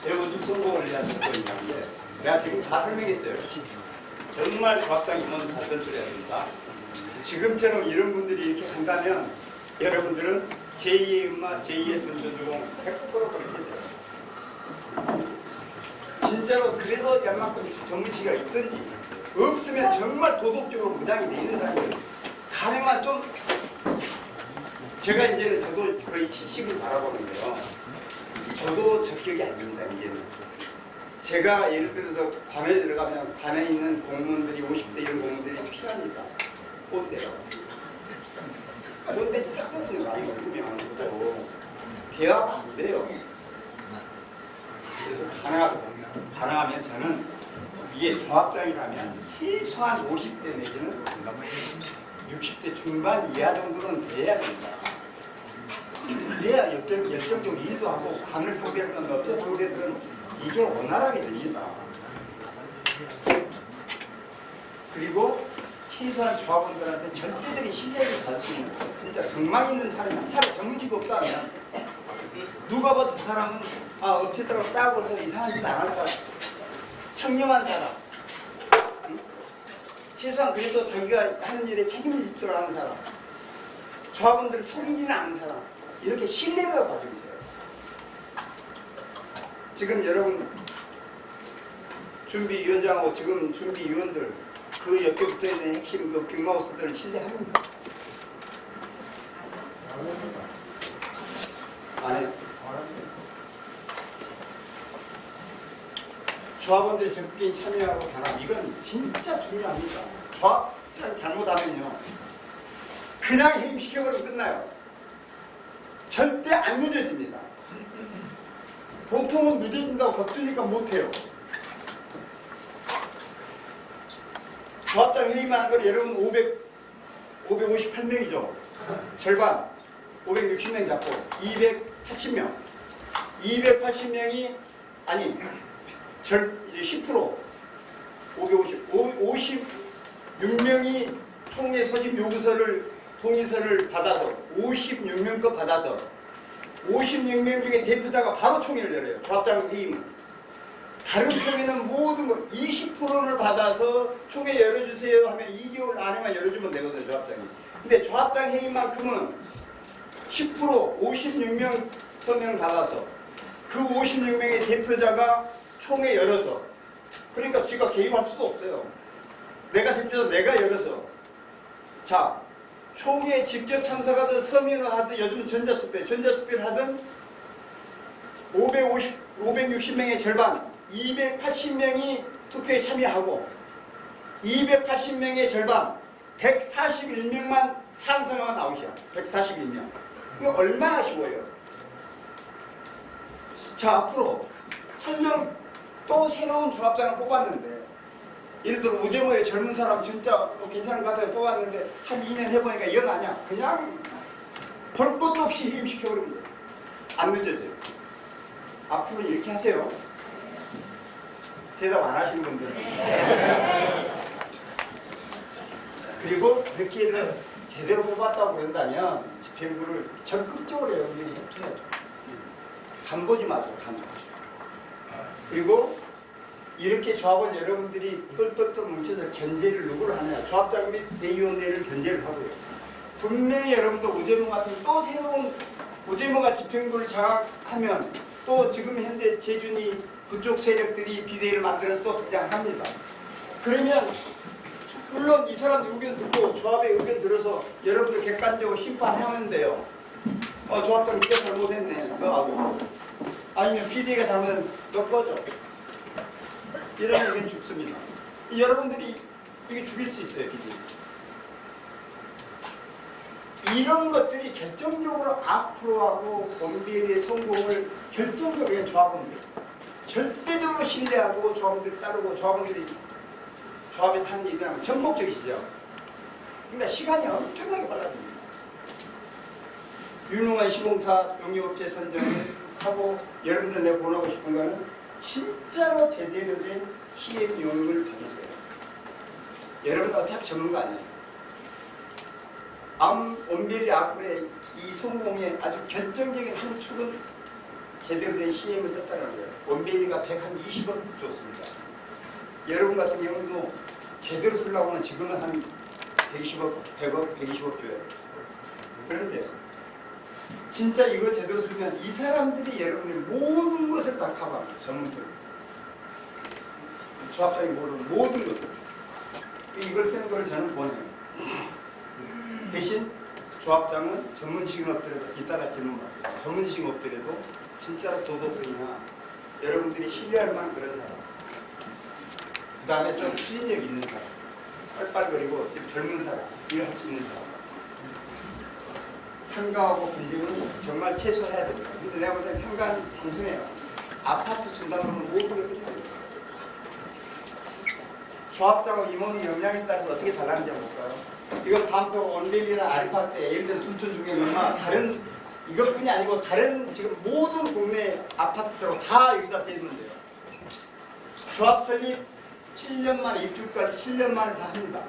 대우도 성공을 위한 조건이라는데 내가 지금 다 설명했어요. 정말 조합장 임원 잘 선출해야 된다. 지금처럼 이런 분들이 이렇게 한다면 여러분들은 제2의 음마, 제2의 전천주공 100% 그렇게 돼요. 진짜로 그래서 웬만큼 전문치가 있든지 없으면 정말 도덕적으로 무장이 돼 있는 사람이에요. 가능한 좀 제가 이제는 저도 거의 70을 바라보는데요. 저도 적격이 아닙니다. 이제는 제가 예를 들어서 관에 들어가면 관에 있는 공무원들이 50대 이런 공무원들이 필요합니다. 꼰대로 꼰대 사건을 많이 먹으면 저도 대화가 안 돼요. 그래서 가능하면 저는 이게 조합장이라면 최소한 50대 내지는 60대 중반 이하 정도는 돼야 된다. 그래야 열정적으로 일도 하고 관을 상대하든 어떻게 상대든 이게 원활하게 됩니다. 그리고 최소한 조합원들한테 절대적인 신뢰를 받을 수 있는 진짜 경망 있는 사람이 차라리 전문직이 없다면 누가 봐도 그 사람은 업체들하고 싸우고서 이상한 짓 안 할 사람, 청렴한 사람, 응? 최소한 그래도 자기가 하는 일에 책임을 질 줄 아는 사람, 조합원들을 속이지는 않은 사람, 이렇게 신뢰를 가지고 있어요. 지금 여러분 준비위원장하고 지금 준비위원들 그 옆에 붙어있는 핵심 그 빅마우스들을 신뢰합니까? 안 해요. 조합원들이 적극적인 참여하고 단합, 이건 진짜 중요합니다. 조합장 잘못하면요 그냥 해임시켜버리면 끝나요. 절대 안 늦어집니다. 보통은 늦어진다고 겁주니까 못해요. 조합장 회의만 한 건 여러분 558명이죠. 절반 560명 잡고 280명 280명이 아니 이제 10% 56명이 총회 소집 요구서를 동의서를 받아서 56명 거 받아서 56명 중에 대표자가 바로 총회를 열어요. 조합장 회의는. 다른 총회는 모든 걸 20%를 받아서 총회 열어주세요 하면 2개월 안에만 열어주면 되거든요. 조합장이. 근데 조합장 회의만큼은 10% 56명 서명을 받아서 그 56명의 대표자가 총회 열어서 그러니까 쥐가 개입할 수도 없어요. 내가 대표자 내가 열어서 자 총회에 직접 참석하든 서면을 하든 요즘은 전자투표를 하든 560명의 절반 280명이 투표에 참여하고 280명의 절반 141명만 찬성하면 아웃이야. 141명. 이거 얼마나 쉬워요. 자 앞으로 설령 또 새로운 조합장을 뽑았는데 예를 들어 우재모의 젊은 사람 진짜 괜찮은 것 같아요. 뽑았는데 한 2년 해보니까 영 아니야. 그냥 볼 것도 없이 해임시켜버리면 돼요. 안 늦어져요. 앞으로 이렇게 하세요. 대답 안 하시는 분들. 그리고 그렇게 해서 제대로 뽑았다고 그런다면 집행부를 적극적으로 여러분들이 협조해야죠. 간 보지 마세요. 간 보지. 그리고 이렇게 조합원 여러분들이 똘똘똘 뭉쳐서 견제를 누구를 하느냐. 조합장 및 대의원회를 견제를 하고요. 분명히 여러분들 우재모 같은 또 새로운 우재모가 집행부를 장악하면 또 지금 현재 재준이 그쪽 세력들이 비대위를 만들어 또 등장합니다. 그러면 물론 이 사람 의견 듣고 조합의 의견 들어서 여러분들 객관적으로 심판하면 돼요. 조합장 네가 잘못했네. 너 하고. 아니면 비대위가 잘못했네. 너 꺼져. 이런 의견 죽습니다. 여러분들이 이게 죽일 수 있어요. 비대위. 이런 것들이 결정적으로 앞으로 하고 범죄의 성공을 결정적으로 조합원들 절대적으로 신뢰하고 조합원들이 따르고 조합원들이 조합에서 하는 일이 하면 전폭적이시죠. 그러니까 시간이 엄청나게 빨라집니다. 유능한 시공사 용역업체 선정을 하고 여러분들 내가 보내고 싶은 거는 진짜로 제대로 된 시행 용역을 받으세요. 여러분들 어차피 전문가 아니에요. 온벨리 앞으로의 이 성공의 아주 결정적인 한 축은 제대로 된 CM을 썼다는 거예요. 원베이비가 120억 줬습니다. 여러분 같은 경우도 제대로 쓰려고 하면 지금은 한 120억, 100억, 120억 줘야 돼요. 그런데 진짜 이거 제대로 쓰면 이 사람들이 여러분의 모든 것을 다 커버합니다. 전문들. 조합장이 모르는 모든 것을. 이걸 쓰는 걸 저는 권해요. 대신 조합장은 전문 지식은 없더라도 이따가 질문 받고 전문 지식은 없더라도 진짜로 도덕성이나 여러분들이 신뢰할 만한 그런 사람, 그 다음에 좀 추진력 있는 사람, 빨빨거리고 지금 젊은 사람, 일을 할 수 있는 사람, 상가하고 분쟁은 정말 최소화해야 됩니다. 근데 내가 볼 때는 상가는 단순해요. 아파트 준다고 하면 모든 걸 끝나요. 조합장하고 임원 역량에 따라서 어떻게 달라는지 한번 볼까요? 이건 반포 원벨리나 알파 때 예를 들어 둔촌 중에 얼마 다른 이것뿐이 아니고 다른 지금 모든 국내 아파트들하고 다 여기다 대면 돼요. 조합 설립 7년 만에 입주까지 7년 만에 다 합니다.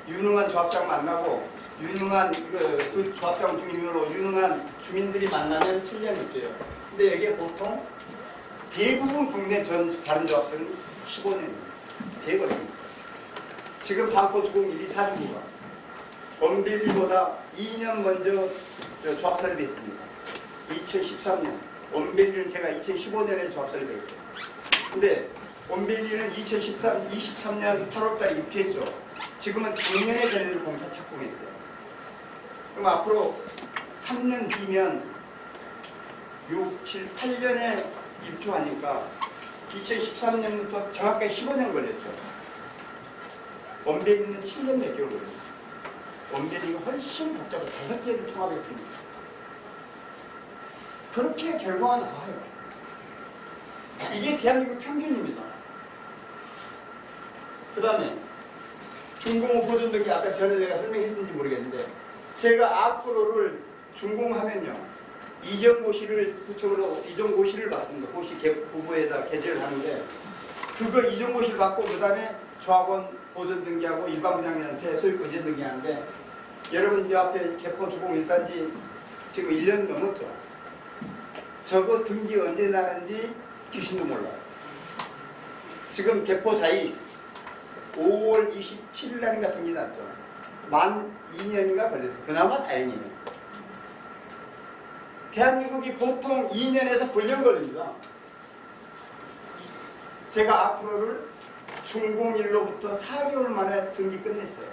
유능한 조합장 만나고 유능한 그 조합장 중심으로 유능한 주민들이 만나면 7년 입주예요. 근데 이게 보통 대부분 국내 다른 조합들은 15년입니다. 대거리입니다. 지금 반포 주공 1, 2, 4중구가 원빌리보다 2년 먼저 조합 설립이 있습니다. 2013년. 원빌리는 제가 2015년에 조합 설립했고요. 근데 원빌리는 23년 8월달에 입주했죠. 지금은 작년에 저희들 공사 착공했어요. 그럼 앞으로 3년 뒤면 6, 7, 8년에 입주하니까 2013년부터 정확하게 15년 걸렸죠. 원베리는 7년 몇 개월 걸렸어요. 원베리가 훨씬 복잡해서 5개를 통합했습니다. 그렇게 결과가 나와요. 이게 대한민국 평균입니다. 그 다음에 준공후 보존등기 아까 전에 내가 설명했는지 모르겠는데 제가 앞으로를 준공하면요 이전고시를 구청으로 이전고시를 받습니다. 고시 부부에다 게재를 하는데 그거 이전고시를 받고 그 다음에 조합원 보존등기하고 일반 분양자한테 소유권 이전등기 하는데 여러분 이 앞에 개포 주공 1단지 지금 1년 넘었죠. 저거 등기 언제 나는지 귀신도 몰라요. 지금 개포 자이 5월 27일 날인가 등기 났죠. 만 2년인가 걸렸어요. 그나마 다행이에요. 대한민국이 보통 2년에서 9년 걸립니다. 제가 앞으로를 준공일로부터 4개월 만에 등기 끝냈어요.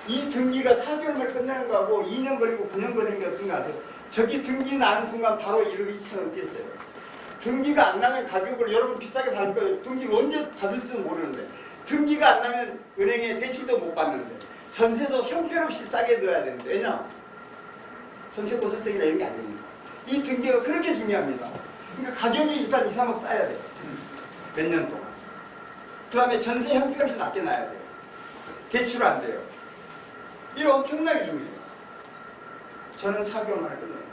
이 등기가 4개월 만에 끝내는 거하고 2년 걸리고 9년 걸리는 게 어떤 거 아세요? 저기 등기 나는 순간 바로 1억 2천원 뛰었어요. 등기가 안 나면 가격을 여러분 비싸게 받을 거예요. 등기를 언제 받을지도 모르는데 등기가 안 나면 은행에 대출도 못 받는데 전세도 형편없이 싸게 넣어야 되는데 왜냐? 전세 보석증이나 이런 게 안 되니까. 이 등기가 그렇게 중요합니다. 그러니까 가격이 일단 2, 3억 싸야 돼요. 몇 년 동안. 그 다음에 전세 형편없이 낮게 놔야 돼요. 대출 안 돼요. 이게 엄청나게 중요해요. 저는 4개월 만에 끝내요.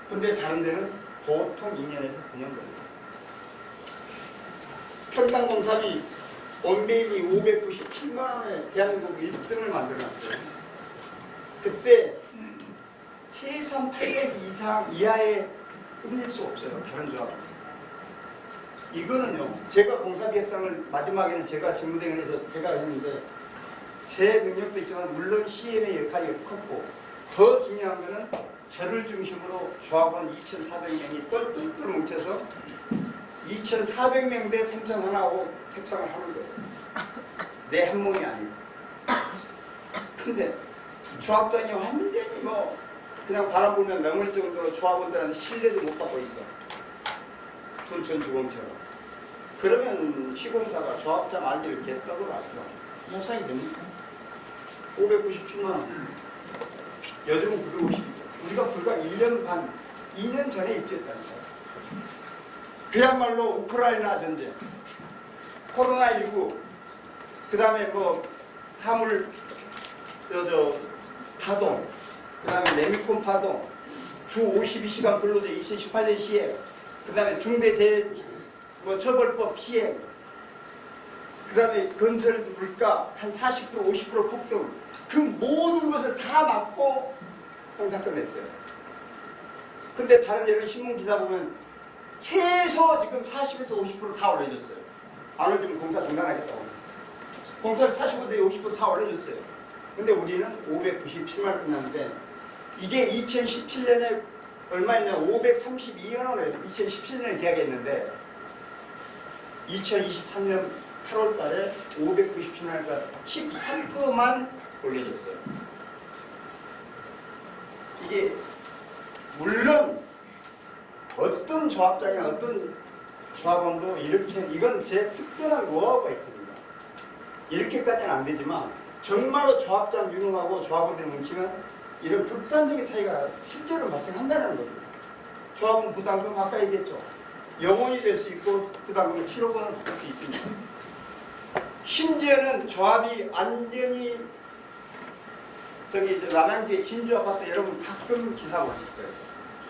근데 다른 데는 보통 2년에서 9년 걸려요. 평당공사비 원베이비 597만원에 대한민국 1등을 만들어놨어요. 그때 최소한 800 이상 이하에 끝낼 수 없어요. 다른 조합은. 이거는요. 제가 공사비 협상을 마지막에는 제가 직무대행을 해서 제가 했는데 제 능력도 있지만 물론 CM의 역할이 컸고 더 중요한 거는 저를 중심으로 조합원 2,400명이 똘똘똘 뭉쳐서 2,400명 대 3,001하고 협상을 하는 거예요. 내 한 몸이 아니고. 근데 조합장이 완전히 뭐 그냥 바람 불면 명을 정도로 조합원들한테 신뢰도 못 받고 있어. 둔촌 주공처럼. 그러면 시공사가 조합장 알기를 개떡으로 알죠. 협상이 됩니까? 597만 원. 요즘은 950이죠. 우리가 불과 1년 반, 2년 전에 입주했다니까요. 그야말로 우크라이나 전쟁, 코로나19, 그 다음에 뭐 화물 파동, 그 다음에 레미콘 파동, 주 52시간 근로제 2018년 시행, 그 다음에 중대재해 처벌법 시행, 그 다음에 건설 물가 한 40% 50% 폭등, 그 다 맞고 공사 끝냈어요. 근데 다른 여러 신문 기사 보면 최소 지금 40에서 50%다 올려줬어요. 안 올려주면 공사 중단하겠다고. 공사를 45대 50%다 올려줬어요. 근데 우리는 597만 끝났는데 이게 2017년에 얼마였냐? 532만 원을 2017년에 계약했는데 2023년 8월 달에 597만 원이니까 13%만 올려줬어요. 이게 물론 어떤 조합장이나 어떤 조합원도 이렇게 이건 제 특별한 노하우가 있습니다. 이렇게까지는 안 되지만 정말로 조합장 유능하고 조합원들 뭉치면 이런 극단적인 차이가 실제로 발생한다는 겁니다. 조합원 부담금 아까 얘기했죠. 영원히 될 수 있고 부담금은 7억 원을 받을 수 있습니다. 심지어는 조합이 완전히 저기 이제 남양주의 진주 아파트 여러분 가끔 기사 보실 거예요.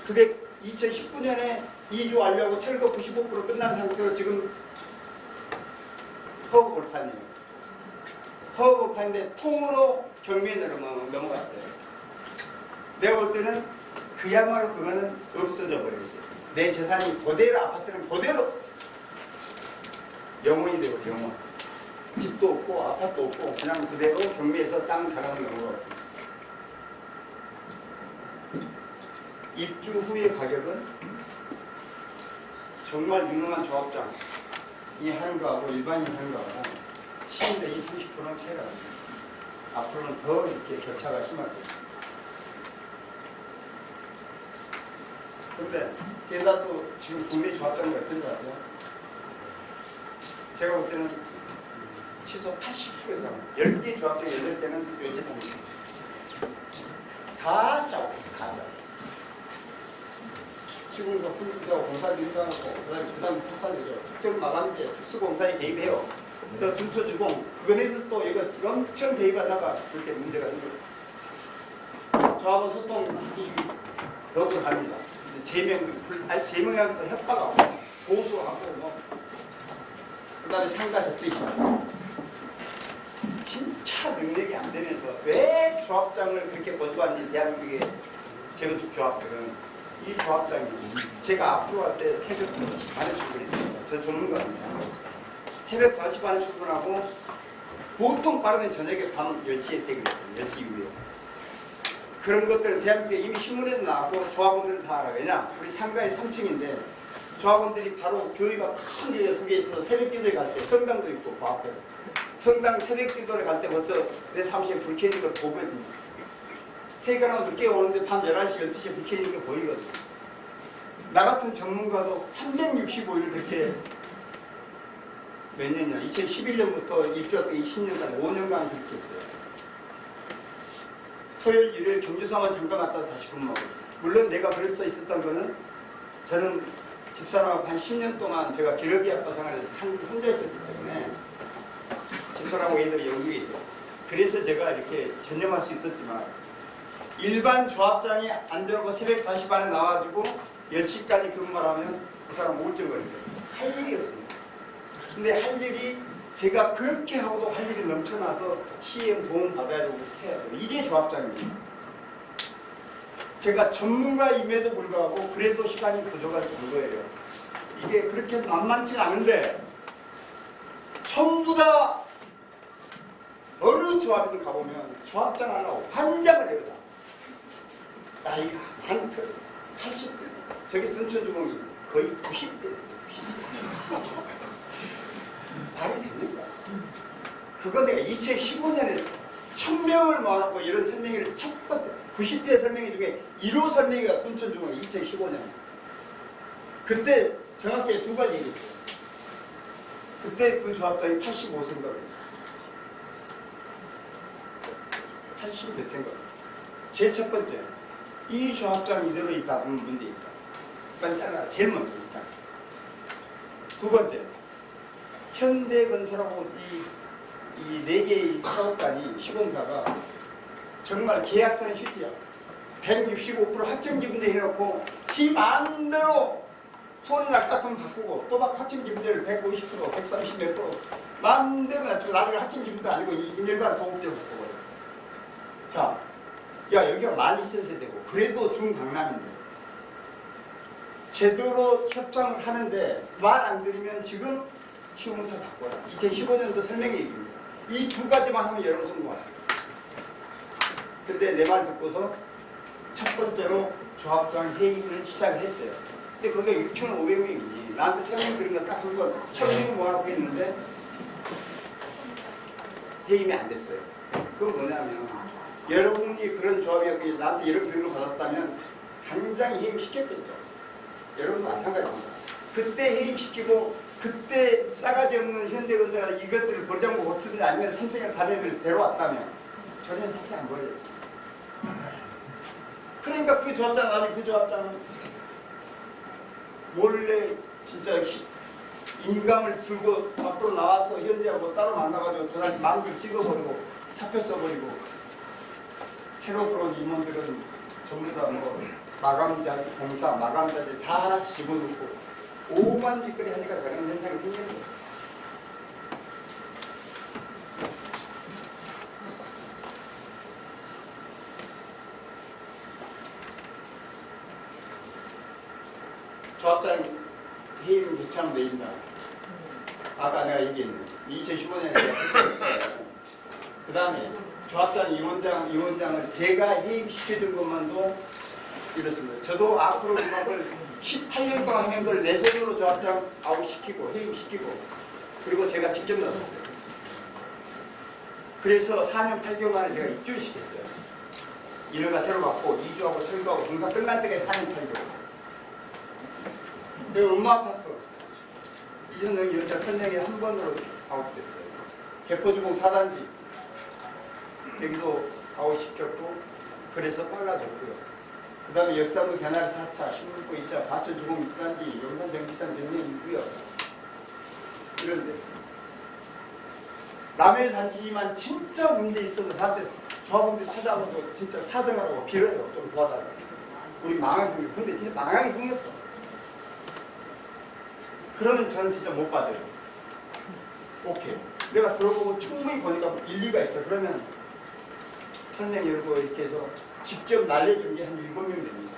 그게 2019년에 2주 완료하고 철거 95% 끝난 상태로 지금 허브 골판이에요. 허브 골판인데 통으로 경매로 넘어갔어요. 내가 볼 때는 그야말로 그거는 없어져 버려요. 내 재산이 그대로 아파트는 그대로 영혼이 되고 영혼. 집도 없고 아파트도 없고 그냥 그대로 경매에서 땅 달아는 거. 입주 후의 가격은 정말 유능한 조합장이 하는 거하고 일반인 하는 거하고 시민들이 30%는 차이가 납니다. 앞으로는 더 이렇게 격차가 심할 거예요. 그런데 대다수 지금 국내 조합장이 어떤지 아세요? 제가 볼 때는 시소 80%에서 10개 조합장 8개는 요즘입니다. 다 짜고 다 짜고 시공사 분리하고 공사를 인정하고 그다음에 부담 폭발되죠. 특정 마감제 특수공사에 개입해요. 또 준초주공 그거는 또 이거 엄청 개입하다가 그렇게 문제가 생겨요. 저하고 소통이 더욱더 갑니다. 제명하고 협박하고 보수하고 뭐 그다음에 상가 접대시 진짜 능력이 안 되면서 왜 조합장을 그렇게 거두었는지 대한민국의 재건축 조합들은 이 조합장이 제가 앞으로 갈 때 새벽 5시 반에 출근했습니다. 저 전문가입니다. 새벽 5시 반에 출근하고 보통 빠르면 저녁에 밤 10시에 퇴근했어요. 10시 이후에. 그런 것들은 대한민국에 이미 신문에도 나왔고 조합원들은 다 알아요. 왜냐? 우리 상가에 3층인데 조합원들이 바로 교회가 큰 교회 2개 있어서 새벽 기도에 갈 때 성당도 있고 그 앞에 성당 새벽 기도를 갈 때 벌써 내 사무실에 불 켜있는 걸 보거든요. 퇴근하고 늦게 오는데 밤 11시, 12시에 불 켜있는 게 보이거든요. 나 같은 전문가도 365일 그렇게 몇 년이나 2011년부터 입주했던 20년간 5년간 그렇게 했어요. 토요일, 일요일 경주사만 잠깐 갔다 다시 근무하고. 물론 내가 그럴 수 있었던 거는 저는 집사람하고 한 10년 동안 제가 기러기 아빠 생활에서 혼자 있었기 때문에 집사람하고 애들이 영국에 있어요. 그래서 제가 이렇게 전념할 수 있었지만 일반 조합장이 안 되고 새벽 5시 반에 나와가지고 10시까지 근무를 하면 그 사람 우울증 걸려요. 할 일이 없습니다. 근데 할 일이 제가 그렇게 하고도 할 일이 넘쳐나서 CM 도움 받아야 되고 해야 돼요. 이게 조합장입니다. 제가 전문가임에도 불구하고 그래도 시간이 부족할 정도예요. 이게 그렇게 해서 만만치가 않은데 전부 다 어느 조합에도 가보면 조합장 하나 환장을 해요. 나이가 많더 80대 저기 둔천주공이 거의 90대였어요. 90대. 말이 됩니까? 그거 내가 2015년에 1000명을 모아놓고 이런 설명회를 첫 번째 90대 설명회 중에 1호 설명회가 둔천주공이 2015년. 그때 정확히 두 가지 얘기했어요. 그때 그 조합장이 85생각을 했어요. 80몇 생각. 제일 첫 번째, 이 조합장 이대로 있다 보면 문제 있다. 깜짝이야. 제일 먼저 있다. 두 번째, 현대건설하고 이 4개의 사업단이 시공사가 정말 계약서는 쉽지요. 165% 확정기분대 해놓고 지 마음대로 손을 날 같으면 바꾸고 또 막 확정기분대를 150%, 130 몇 프로 마음대로 낮추고 나중에 확정기분도 아니고 일반 도급대로 바꿔버려요. 자, 야 여기가 많이 쓴 세대고 그래도 중강남인데 제대로 협상을 하는데 말 안 들으면 지금 시공사 바꿔라. 2015년도 설명회 얘기입니다. 이 두 가지만 하면 여러분 성공하세요. 근데 내 말 듣고서 첫 번째로 조합장 회의를 시작했어요. 근데 그게 6,500명이지. 나한테 설명 드린 거 딱 한 번 설명 모아놓고 했는데 회의이 안 됐어요. 그건 뭐냐면 여러분이 그런 조합이 나한테 이런 교육을 받았다면 당장 해임시켰겠죠. 여러분도 마찬가지입니다. 그때 해임시키고 그때 싸가지 없는 현대건설이나 이것들을 보장고 고치든지 아니면 삼성이나 다른 애들 데려왔다면 전혀 사태 안 벌어졌어요. 그러니까 그 조합장 아니 그 조합장은 몰래 진짜 인감을 들고 밖으로 나와서 현대하고 따로 만나가지고 저한테 망글 찍어버리고 사표 써버리고 새로 들어온 임원들은 전부 다 뭐 마감자, 공사, 마감자들 다 집어넣고 오만 짓거리 하니까 저런 현상이 생기는 거예요. 조합장 해임 요청 내린다. 아까 내가 얘기했는데 2015년에 그 다음에 조합장 위원장을 제가 해임시켜준 것만도 이렇습니다. 저도 앞으로 그걸 18년 동안 하는 걸 내 손으로 조합장 아웃시키고 해임시키고 그리고 제가 직접 나섰어요. 그래서 4년 8개월 만에 제가 입주를 시켰어요. 인허가 새로 받고 2주하고 철거하고 공사 끝날 때까지 4년 8개월. 그리고 음마 아파트 이전능 여자 선정에 한 번으로 아웃됐어요. 개포주공 4단지 여기도 아웃시켰고 그래서 빨라졌고요. 그 다음에 역사무 견할 4차, 신문고 2차, 과천주공 6단지, 용산 정기산 정리 있고요. 이런데 남의 단지지만 진짜 문제 있어서 저한테 조합원들 찾아오고 진짜 사정하라고 빌어요. 좀 도와달라고. 우리 망하게 생겼어. 근데 진짜 망하게 생겼어. 그러면 저는 진짜 못 받아요. 오케이. 내가 들어보고 충분히 보니까 일리가 있어. 그러면 선생 열고 이렇게 해서 직접 날려준 게 한 7명 됩니다.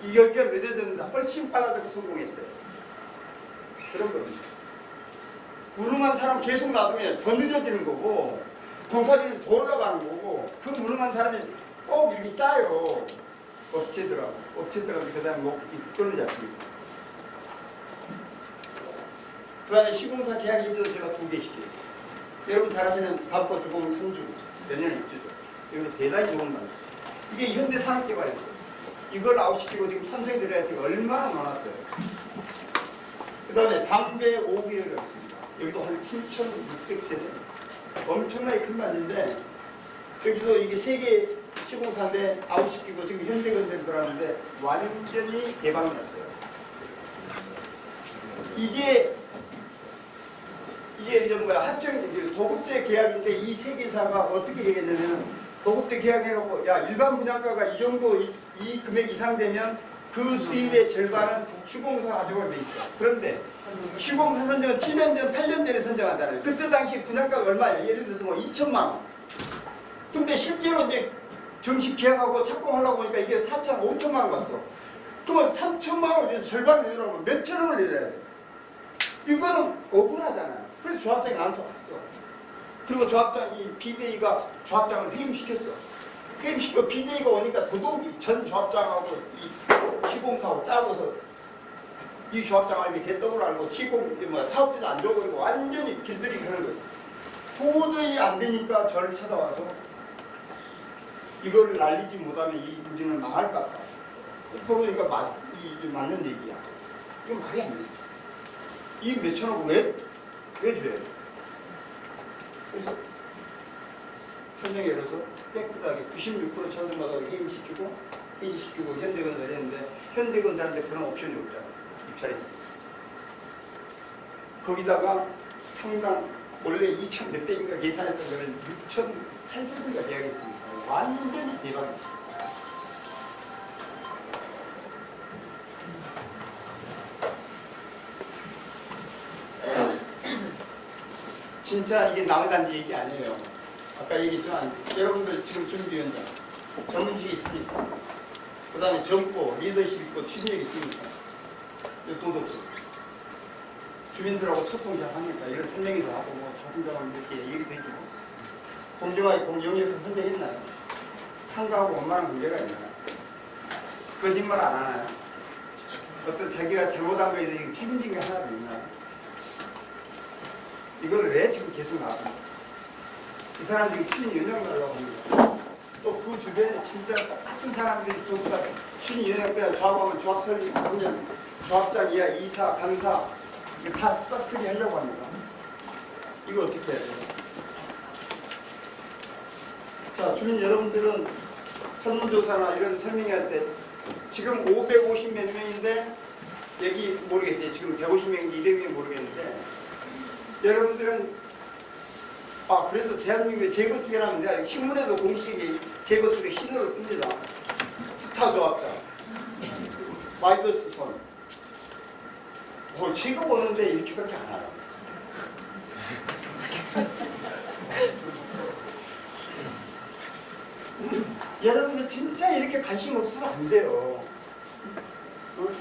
이 여기가 늦어졌는데 훨씬 빨라지고 성공했어요. 그런 겁니다. 무능한 사람 계속 놔두면 더 늦어지는 거고 공사비는 더 올라가는 거고 그 무능한 사람이 꼭 이렇게 짜요. 업체들하고 그 다음에 뭐 이끌는 잡힙니다. 그 다음에 시공사 계약 입주도 제가 2개 시켜요. 여러분 잘 아시는 반포 주공 3주 내년 입주죠. 이거 대단히 좋은 말. 이게 현대산업개발이었어요. 이걸 아웃시키고 지금 삼성이 들어야 지금 얼마나 많았어요. 그 다음에 담배 5개월이 없습니다. 여기도 한 3,600세대. 엄청나게 큰 단지인데 여기서 이게 세계 시공사인데 아웃시키고 지금 현대건설이 들어왔는데 완전히 대박이 났어요. 이게 이제 뭐야 하청 도급제 계약인데 이 세 개사가 어떻게 얘기했냐면 도급제 계약해놓고 야 일반 분양가가 이 정도 이 금액 이상 되면 그 수입의 절반은 시공사 가져가게 돼 있어. 그런데 시공사 선정은 7년 전, 8년 전에 선정하잖아요. 그때 당시 분양가가 얼마예요? 예를 들어서 뭐 2천만 원. 근데 실제로 이제 정식 계약하고 착공하려고 보니까 이게 4천, 5천만 원 갔어. 그러면 3천만 원에서 절반을 내려면 몇천 원을 내야 돼. 이거는 억울하잖아요. 그래서 조합장이 나한테 왔어. 그리고 조합장, 이 비대위가 조합장을 해임시켰어. 해임시키고 비대위가 오니까 더더욱이 전 조합장하고 이 시공사하고 짜고서 이 조합장을 개떡으로 알고 사업비도 안 줘버리고 완전히 길들이 가는 거지. 도저히 안 되니까 저를 찾아와서 이거를 날리지 못하면 이 우리는 망할 것 같다. 그러니까 맞는 얘기야. 이거 말이 안 되지. 이 몇천억을 왜 줘야 돼? 그래서 설명에 열어서 깨끗하게 96% 찬성받아서 해임시키고 현대건설 했는데 현대건설한테 그런 옵션이 없잖아. 입찰했어. 거기다가 평당 원래 2천 몇 대인가 계산했던 거는 6,800인가 계약했으니까 완전히 대박이었어. 진짜 이게 남의 단지 얘기 아니에요. 아까 얘기했지만 여러분들 지금 준비위원장 전문직이 있으니까. 그 다음에 젊고 리더십 있고 추진력이 있으니까. 도덕성. 주민들하고 소통 잘 하니까 이런 설명도 하고 뭐 자신감을 이렇게 얘기도 해주고. 공정하게 공정력에서 선정했나요? 상가하고 원만한 문제가 있나요? 거짓말 안 하나요? 어떤 자기가 잘못한 거에 대해 책임진 게 하나도 있나요? 이걸 왜 지금 계속 나왔습니까? 이 사람 지금 추진 연영 가려고 합니다. 또 그 주변에 진짜 똑같은 사람들이 전부 다 추진 연영 빼야 조합하면 조합 설립, 그냥 조합장 이하 이사, 강사 이거 다 싹쓰게 하려고 합니다. 이거 어떻게 해야 돼요? 자, 주민 여러분들은 설문조사나 이런 설명할 때 지금 550 몇 명인데 여기 모르겠어요. 지금 150명인지 200명 모르겠는데 여러분들은 그래도 대한민국의 제거투기라면 내가 신문에도 공식이 제거투기 신호를 뜹니다. 스타 조합자 마이더스 손 제가 보는데 이렇게밖에 안 와요. 여러분들 진짜 이렇게 관심 없으면 안 돼요.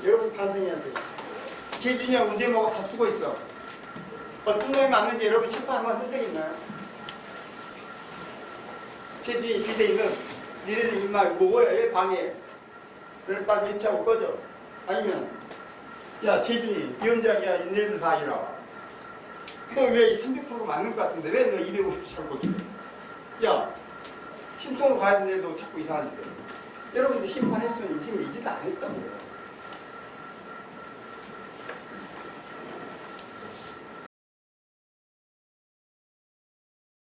여러분 반성해야 돼요. 재준이하고 문제먹고 다투고 있어. 어떤 놈이 맞는지 여러분 체크하는 건 흔적 있나요? 재준이 비대 있는 니네들 입만 먹어야 얘 방해. 그래 빨리 해체하고 꺼져. 아니면 야 재준이 위원장이야 니네들 다 이라. 너 왜 300% 맞는 것 같은데 왜 너 250 살고 지금? 야 신통으로 가야 되는데도 자꾸 이상한 짓 해. 여러분들 심판했으면 지금 이 짓 안 했다고요.